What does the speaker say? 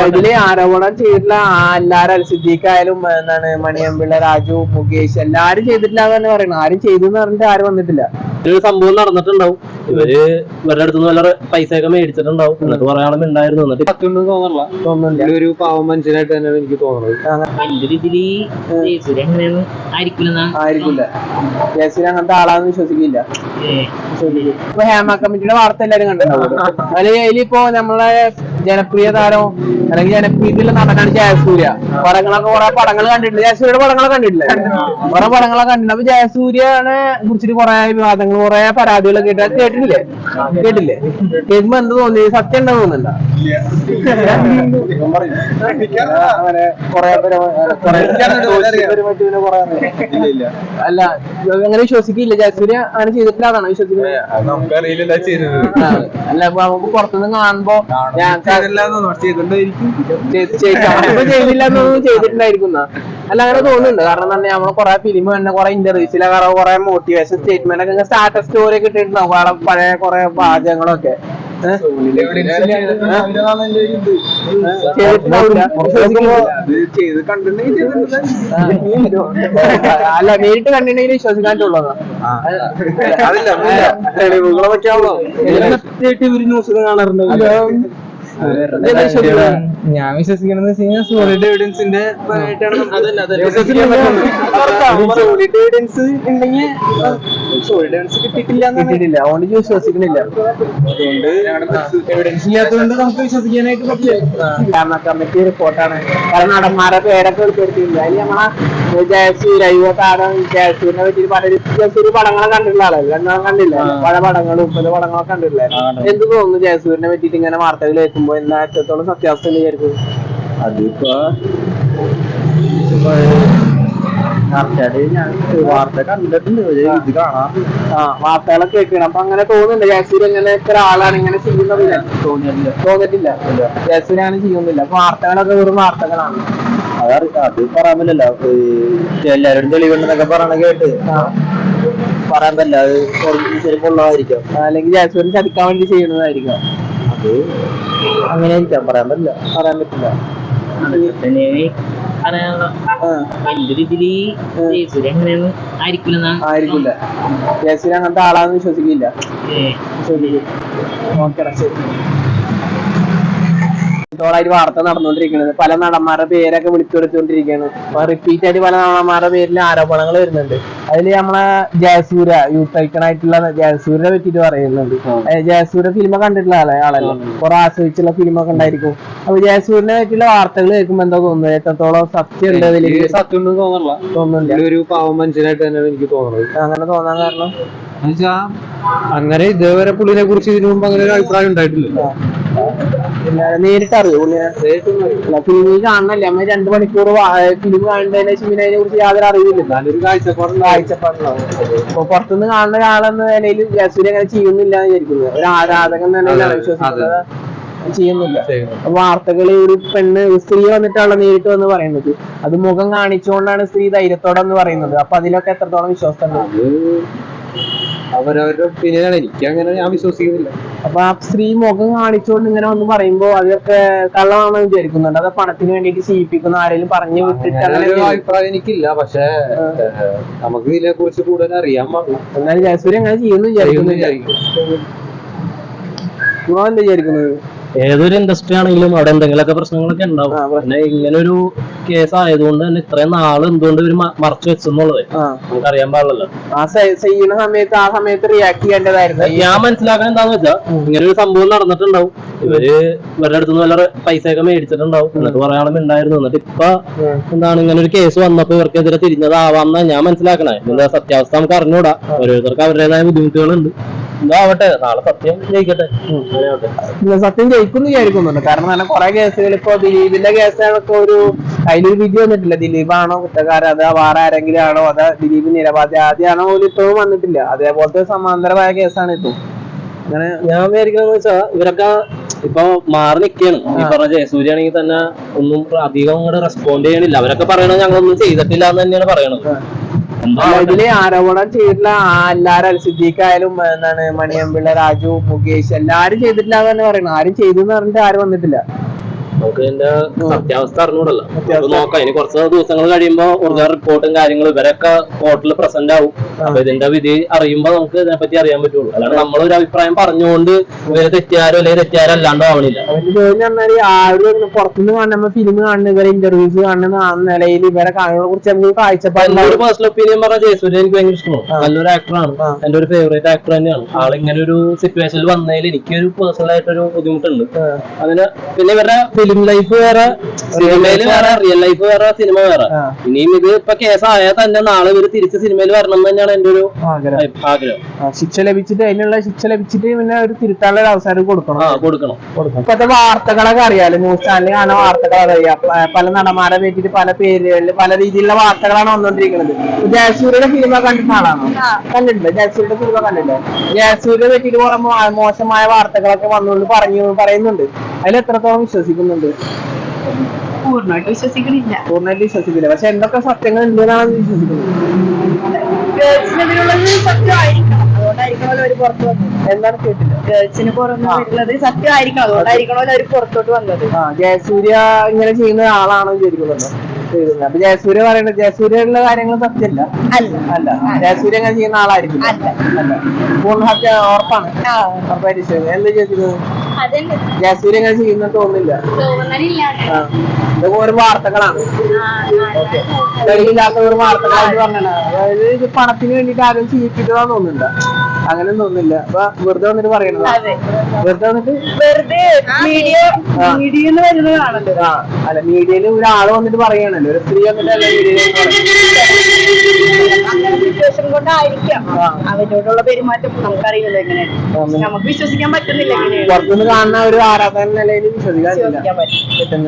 ഇതില് ആരോപണം ചെയ്തിട്ടുള്ള എല്ലാരും സിദ്ദീഖായാലും എന്താണ് മണിയമ്പിള്ള, രാജു, മുകേഷ് എല്ലാരും ചെയ്തിട്ടില്ല എന്ന് തന്നെ പറയണം. ആരും ചെയ്തു എന്ന് പറഞ്ഞിട്ട് ആരും വന്നിട്ടില്ല. ഒരു സംഭവം നടന്നിട്ടുണ്ടാവും. ഇവരുടെ അടുത്തുനിന്ന് വല്ല പൈസയൊക്കെ മേടിച്ചിട്ടുണ്ടാവും. എന്നിട്ട് കുറെ ആളും ഉണ്ടായിരുന്നു. എന്നിട്ട് തോന്നുന്നില്ല. ഒരു പാവം മനുഷ്യനായിട്ട് തന്നെ എനിക്ക് തോന്നുന്നത്. ആയിരിക്കില്ല. ജയസൂര്യ അങ്ങനത്തെ ആളാന്ന് വിശ്വസിക്കില്ല. ഇപ്പൊ ഹേമ കമ്മിറ്റിയുടെ വാർത്ത എല്ലാരും കണ്ടിട്ടുണ്ടാവും. അതിലിപ്പോ നമ്മളെ ജനപ്രിയ താരം അല്ലെങ്കിൽ ജനപ്രീതിയുള്ള നടനാണ് ജയസൂര്യ. കുറെ പടങ്ങൾ കണ്ടിട്ടുണ്ട്. ജയസൂര്യയുടെ പടങ്ങളൊക്കെ കണ്ടിട്ടില്ലേ? കുറെ പടങ്ങളൊക്കെ കണ്ടിട്ടുണ്ട്. അപ്പൊ ജയസൂര്യനെ കുറിച്ചിട്ട് കുറെ വിവാദങ്ങൾ, കുറെ പരാതികളൊക്കെ കേട്ടിട്ടില്ലേ? കേൾക്കുമ്പോ എന്ത് തോന്നി? സത്യം ഉണ്ടെന്ന് തോന്നുന്നുണ്ടോ? അല്ല, അങ്ങനെ വിശ്വസിക്കില്ല. ജയസൂര്യ അങ്ങനെ ചെയ്തിട്ടില്ല എന്നാണ് വിശ്വസിക്കുന്നത്. അല്ല, നമുക്ക് പുറത്തുനിന്ന് കാണുമ്പോ ചെയ്തില്ലെന്നൊന്നും ചെയ്തിട്ടുണ്ടായിരിക്കും. അല്ല, അങ്ങനെ തോന്നുന്നുണ്ട്. കാരണം തന്നെ നമ്മള് കുറെ ഫിലിം തന്നെ, കുറെ ഇന്റർവ്യൂസിലെ കുറെ മോട്ടിവേഷൻ സ്റ്റേറ്റ്മെന്റ് ഒക്കെ, സ്റ്റാറ്റസ് സ്റ്റോറി ഒക്കെ ഇട്ടിട്ടുണ്ടാവും. പഴയ കുറെ പാചകങ്ങളൊക്കെ അല്ല, നേരിട്ട് കണ്ടിട്ടുണ്ടെങ്കിൽ വിശ്വസിക്കാനുള്ളതാണ്. തെളിവുകളൊക്കെ ഒരു ന്യൂസ് കാണാറുണ്ട്. ഞാൻ വിശ്വസിക്കുന്നത് സോളിഡ് എവിഡൻസിന്റെ കിട്ടിയിട്ടില്ല. അതുകൊണ്ട് വിശ്വസിക്കുന്നില്ല. എവിഡൻസ് ഇല്ലാത്തതുകൊണ്ട് നമുക്ക് വിശ്വസിക്കാനായിട്ട് പറ്റില്ല. കമ്മിറ്റി റിപ്പോർട്ടാണ്. പല നടന്മാരെ പേരൊക്കെ ഉൾപ്പെടുത്തിയില്ല. അതിൽ നമ്മളെ ജയസൂര്യ, യുവ താരം ജയസൂരിനെ പറ്റി പലരും ജയസൂര്യ പടങ്ങളെ കണ്ടിട്ടുള്ള ആളല്ലേ? രണ്ടാം കണ്ടില്ല, പല പടങ്ങളും 30 പടങ്ങളൊക്കെ കണ്ടിട്ടില്ല. എന്ത് തോന്നുന്നു ജയസൂരിനെ പറ്റിയിട്ട് ഇങ്ങനെ വാർത്തകൾ കേൾക്കുമ്പോൾ? എല്ലാ എത്രത്തോളം സത്യാവസ്ഥ വിചാരിക്കും? അതിപ്പോ ഞാൻ വാർത്ത കണ്ടിട്ടുണ്ട്, ഇത് കാണാം. വാർത്തകളൊക്കെ കേൾക്കണം. അപ്പൊ അങ്ങനെ തോന്നുന്നുണ്ട് ജയസൂര്യ ഇങ്ങനെ ഇത്ര ആളാണ് ഇങ്ങനെ ചെയ്യുന്നത്? തോന്നിട്ടില്ല. ജയസൂര്യ അങ്ങനെ ചെയ്യുന്നില്ല. അപ്പൊ വാർത്തകളൊക്കെ വെറും വാർത്തകളാണ്. അത് പറയാൻ പറ്റില്ല. എല്ലാവരും തെളിവുണ്ടെന്നൊക്കെ പറയണ കേട്ട് പറയാൻ പറ്റില്ല. അത് ചിലപ്പോൾ ഉള്ളതായിരിക്കാം, അല്ലെങ്കിൽ ജയസൂര്യൻ ചതിക്കാൻ വേണ്ടി ചെയ്യുന്നതായിരിക്കാം. അത് അങ്ങനെ ആയിരിക്കാം. പറയാൻ പറ്റില്ല. ആയിരിക്കില്ല. ജയസൂര്യ അങ്ങനത്തെ ആളാന്ന് വിശ്വസിക്കില്ല. ായിട്ട് വാർത്ത നടന്നുകൊണ്ടിരിക്കുന്നത്. പല നടന്മാരുടെ പേരൊക്കെ വിളിച്ചെടുത്തുകൊണ്ടിരിക്കുകയാണ്. അപ്പൊ റിപ്പീറ്റ് ആയിട്ട് പല നടന്മാരുടെ പേരിൽ ആരോപണങ്ങൾ വരുന്നുണ്ട്. അതില് നമ്മളെ ജയസൂര്യ, യൂത്ത് ഐക്കണായിട്ടുള്ള ജയസൂര്യനെ പറ്റിയിട്ട് പറയുന്നുണ്ട്. ജയസൂര്യ ഫിലിമ കണ്ടിട്ടുള്ള ആളല്ലേ? കുറെ ആസ്വദിച്ചുള്ള ഫിലിമൊക്കെ ഉണ്ടായിരിക്കും. അപ്പൊ ജയസൂര്യനെ പറ്റിയുള്ള വാർത്തകൾ കേൾക്കുമ്പോ എന്താ തോന്നുന്നത്? എത്രത്തോളം സത്യം ഉണ്ട് അതിൽ? സത്യം തോന്നുന്നില്ല. ഒരു പാവം മനുഷ്യനായിട്ട് തന്നെ എനിക്ക് തോന്നുന്നത്. അങ്ങനെ തോന്നാൻ കാരണം അങ്ങനെ ഇതേവരെ പുള്ളിനെ കുറിച്ച് ഇതിനു മുമ്പ് അങ്ങനെ ഒരു അഭിപ്രായം ഉണ്ടായിട്ടില്ല. നേരിട്ട് അറിയോ? ഫിലിമിൽ കാണണല്ലേ? നമ്മൾ 2 മണിക്കൂർ ഫിലിം കാണുന്നതിന് ശേഷം പിന്നെ അതിനെ കുറിച്ച് യാതൊരു അറിവില്ല. നല്ലൊരു കാഴ്ചപ്പാടുണ്ടാവും. അപ്പൊ പുറത്തുനിന്ന് കാണുന്ന ഒരാളെന്ന നിലയിൽ ജയസൂര്യ അങ്ങനെ ചെയ്യുന്നില്ല എന്ന് വിചാരിക്കുന്നത്. ഒരു ആരാധകൻ തന്നെയാണ് വിശ്വസിക്കുന്നത്, ചെയ്യുന്നില്ല. വാർത്തകള് ഒരു പെണ്ണ്, സ്ത്രീ വന്നിട്ടാണ് നേരിട്ട് വന്ന് പറയുന്നത്. അത് മുഖം കാണിച്ചുകൊണ്ടാണ് സ്ത്രീ ധൈര്യത്തോടെ എന്ന് പറയുന്നത്. അപ്പൊ അതിലൊക്കെ എത്രത്തോളം വിശ്വാസം ഉണ്ട്? അവരവരുടെ ഒപ്പീനിയനാണ്. എനിക്ക് അങ്ങനെ ഞാൻ വിശ്വസിക്കുന്നില്ല. അപ്പൊ ആ സ്ത്രീ മുഖം കാണിച്ചുകൊണ്ട് ഇങ്ങനെ വന്ന് പറയുമ്പോ അതൊക്കെ കള്ളമാണെന്ന് വിചാരിക്കുന്നുണ്ട്. അത് പണത്തിന് വേണ്ടിയിട്ട് ചെയ്യിപ്പിക്കുന്ന ആരെങ്കിലും പറഞ്ഞു വിട്ടിട്ട് അങ്ങനെ അഭിപ്രായം എനിക്കില്ല. പക്ഷെ നമുക്ക് ഇതിനെ കുറിച്ച് കൂടുതൽ അറിയാൻ പാടില്ല. എന്നാലും ജയസൂര്യ അങ്ങനെ ചെയ്യുന്നു വിചാരിക്കുന്നില്ല. എന്താ വിചാരിക്കുന്നത്? ഏതൊരു ഇൻഡസ്ട്രി ആണെങ്കിലും അവിടെ എന്തെങ്കിലുമൊക്കെ പ്രശ്നങ്ങളൊക്കെ ഉണ്ടാവും. പിന്നെ ഇങ്ങനെ ഒരു കേസ് ആയതുകൊണ്ട് തന്നെ ഇത്രയും നാള് എന്തുകൊണ്ട് ഇവര് മറച്ചു വെച്ചെന്നുള്ളത് നമുക്ക് അറിയാൻ പാടില്ലല്ലോ. ആ സമയത്ത് റിയാക്ട് ചെയ്യേണ്ടതായിരുന്നു. ഞാൻ മനസ്സിലാക്കാൻ എന്താന്ന് വെച്ചാ, ഇങ്ങനെ ഒരു സംഭവം നടന്നിട്ടുണ്ടാവും. ഇവരുടെ അടുത്തുനിന്ന് വല്ല പൈസയൊക്കെ മേടിച്ചിട്ടുണ്ടാവും. എന്നിട്ട് കുറെ ആളും ഉണ്ടായിരുന്നു. എന്നിട്ട് ഇപ്പൊ എന്താണ് ഇങ്ങനെ ഒരു കേസ് വന്നപ്പോ ഇവർക്കെതിരെ തിരിഞ്ഞതാവാന്ന ഞാൻ മനസ്സിലാക്കണേ. എന്താ സത്യാവസ്ഥ നമുക്ക് അറിഞ്ഞൂടാ. ഓരോരുത്തർക്ക് അവരുടേതായ ബുദ്ധിമുട്ടുകളുണ്ട്. എന്താവട്ടെ, നാളെ സത്യം ജയിക്കട്ടെ. സത്യം ജയിക്കുന്നു വിചാരിക്കുന്നുണ്ട്. കാരണം തന്നെ കുറെ കേസുകൾ ഇപ്പൊ ദിലീപിന്റെ കേസുകളൊക്കെ അതിലൊരു വിധി വന്നിട്ടില്ല. ദിലീപാണോ കുറ്റക്കാരൻ, അത് വേറെ ആരെങ്കിലും ആണോ, അത് ദിലീപ് നിരപരാധിയാണോ പോലും ഇപ്പോഴും വന്നിട്ടില്ല. അതേപോലത്തെ സമാന്തരമായ കേസാണ് ഇപ്പം. അങ്ങനെ ഞാൻ വിചാരിക്കുന്നത് വെച്ചാൽ ഇവരൊക്കെ ഇപ്പൊ മാറി നിൽക്കുകയാണ്. ഈ പറഞ്ഞ ജയസൂര്യ ആണെങ്കിൽ തന്നെ ഒന്നും അധികം അങ്ങോട്ട് റെസ്പോണ്ട് ചെയ്യണില്ല. അവരൊക്കെ പറയണത് ഞങ്ങളൊന്നും ചെയ്തിട്ടില്ല എന്ന് തന്നെയാണ് പറയണത്. ഇതില് ആരോപണം ചെയ്തിട്ടുള്ള എല്ലാരും സിദ്ദീഖായാലും എന്താണ് മണിയമ്പിള്ള, രാജു, മുകേഷ് എല്ലാരും ചെയ്തിട്ടില്ല എന്ന് തന്നെ പറയണം. ആരും ചെയ്തു എന്ന് പറഞ്ഞിട്ട് ആരും വന്നിട്ടില്ല. നമുക്ക് ഇതിന്റെ സത്യാവസ്ഥ അറിഞ്ഞൂടല്ലോ. നോക്കാം, ഇനി കുറച്ച് ദിവസങ്ങൾ കഴിയുമ്പോ ഒറിജിനൽ റിപ്പോർട്ടും കാര്യങ്ങളും ഇവരൊക്കെ കോർട്ടിൽ പ്രസന്റ് ആവും. അപ്പൊ ഇതിന്റെ വിധി അറിയുമ്പോ നമുക്ക് ഇതിനെപ്പറ്റി അറിയാൻ പറ്റുള്ളൂ. അല്ലാണ്ട് നമ്മളൊരു അഭിപ്രായം പറഞ്ഞുകൊണ്ട് ഇവരെ തെറ്റാരോ അല്ലെങ്കിൽ തെറ്റാരോ അല്ലാണ്ടോ ആവണില്ല. ആരും പുറത്തുനിന്ന് കാണുന്ന ഫിലിം കാണുന്ന ഇവരെ ഇന്റർവ്യൂസ് കാണുന്ന നിലയിൽ ഇവരെ കാണുന്നതിനെ കുറിച്ച് നമുക്ക് കാഴ്ചപ്പാട് ഒരു പേഴ്സണൽ ഒപ്പീനിയൻ പറഞ്ഞ ജയസൂര്യ എനിക്ക് ഭയങ്കര ഇഷ്ടമാണ്. നല്ലൊരു ആക്ടറാണ്, എന്റെ ഒരു ഫേവറേറ്റ് ആക്ടർ തന്നെയാണ്. ആളിങ്ങനെ ഒരു സിറ്റുവേഷനിൽ വന്നതിൽ എനിക്കൊരു പേഴ്സണൽ ആയിട്ടൊരു ബുദ്ധിമുട്ടുണ്ട് അതിന്. പിന്നെ ഇവരുടെ ഫിലിം ലൈഫ് വേറെ, സിനിമയിൽ വേറെ, റിയൽ ലൈഫ് വേറെ, സിനിമ വേറെ. ഇനിയും ഇത് ഇപ്പൊ കേസായാൽ തന്നെ നാളെ ഇവര് തിരിച്ച് സിനിമയിൽ വരണം എന്ന് തന്നെയാണ് എന്റെ ഒരു ആഗ്രഹം. ശിക്ഷ ലഭിച്ചിട്ട് അതിനുള്ള ശിക്ഷ ലഭിച്ചിട്ട് പിന്നെ ഒരു തിരുത്താനുള്ള ഒരു അവസരം കൊടുക്കണം. ഇപ്പത്തെ വാർത്തകളൊക്കെ അറിയാലോ, ന്യൂസ് ചാനലിൽ കാണുന്ന വാർത്തകളൊക്കെ അറിയാം. പല നടന്മാരെ പറ്റിയിട്ട് പല പേരുകളിൽ പല രീതിയിലുള്ള വാർത്തകളാണ് വന്നുകൊണ്ടിരിക്കുന്നത്. ജയസൂര്യയുടെ ഫിലിമ കണ്ടിട്ടുള്ള ആളാണോ? കണ്ടിട്ടുണ്ട്. ജയസൂര്യയുടെ ഫിലിമ കണ്ടിട്ടുണ്ട്. ജയസൂര്യയെ പറ്റിയിട്ട് കുറെ മോശമായ വാർത്തകളൊക്കെ വന്നുകൊണ്ട് പറയുന്നുണ്ട്. അതിൽ എത്രത്തോളം വിശ്വസിക്കുന്നുണ്ട്? പൂർണ്ണമായിട്ട് വിശ്വസിക്കണില്ല. പൂർണ്ണമായിട്ട് വിശ്വസിക്കില്ല. പക്ഷെ എന്തൊക്കെ സത്യങ്ങൾ ഉണ്ടെന്നാണ് വിശ്വസിക്കുന്നത്. ഗേൾസിനെതിരുള്ളത് സത്യമായിരിക്കണം, അതുകൊണ്ടായിരിക്കണമല്ലോ അവര് പുറത്തു വന്നത്. എന്താണ് കേട്ടില്ല? ഗേൾസിന് പുറത്തുള്ളത് സത്യമായിരിക്കണം, അതുകൊണ്ടായിരിക്കണമല്ലോ അവര് പുറത്തോട്ട് വന്നത്. ജയസൂര്യ ഇങ്ങനെ ചെയ്യുന്ന ആളാണോ വിചാരിക്കുന്നുണ്ടോ? അപ്പൊ ജയസൂര്യ പറയുന്നത് ജയസൂര്യയുള്ള കാര്യങ്ങൾ സത്യമല്ല. അല്ല ജയസൂര്യ അങ്ങനെ ചെയ്യുന്ന ആളായിരിക്കും. പൂർണ്ണ സത്യ ഉറപ്പാണ്. ഉറപ്പായിട്ട് എന്താ ചോദിക്കുന്നത്? ജയസൂര്യ അങ്ങനെ ചെയ്യുന്ന തോന്നുന്നില്ല. ഇതൊക്കെ ഒരു വാർത്തകളാണ്, തെളിവില്ലാത്ത ഒരു വാർത്തകളായിട്ട് പറഞ്ഞാണ്. അതായത് ഇത് പണത്തിന് വേണ്ടിട്ട് ആരും ചെയ്യിപ്പിക്കുന്നതാന്ന് തോന്നുന്നില്ല. അങ്ങനെ തോന്നുന്നില്ല. അപ്പൊ വെറുതെ വന്നിട്ട് പറയണത്, വെറുതെ വന്നിട്ട് മീഡിയന്ന് വരുന്നത് കാണല്ലോ. അല്ല, മീഡിയയിൽ ഒരാള് വന്നിട്ട് പറയണല്ലോ, ഒരു സ്ത്രീ വന്നിട്ട് അല്ല മീഡിയയിൽ സിറ്റുവേഷൻ കൊണ്ടായിരിക്കാം അവരോടുള്ള പെരുമാറ്റം നമുക്കറിയില്ലല്ലോ എങ്ങനെയാണ്. നമുക്ക് വിശ്വസിക്കാൻ പറ്റുന്നില്ല. പുറത്തുനിന്ന് കാണുന്ന ഒരു ആരാധന നിലയിൽ വിശ്വസിക്കാൻ പറ്റും.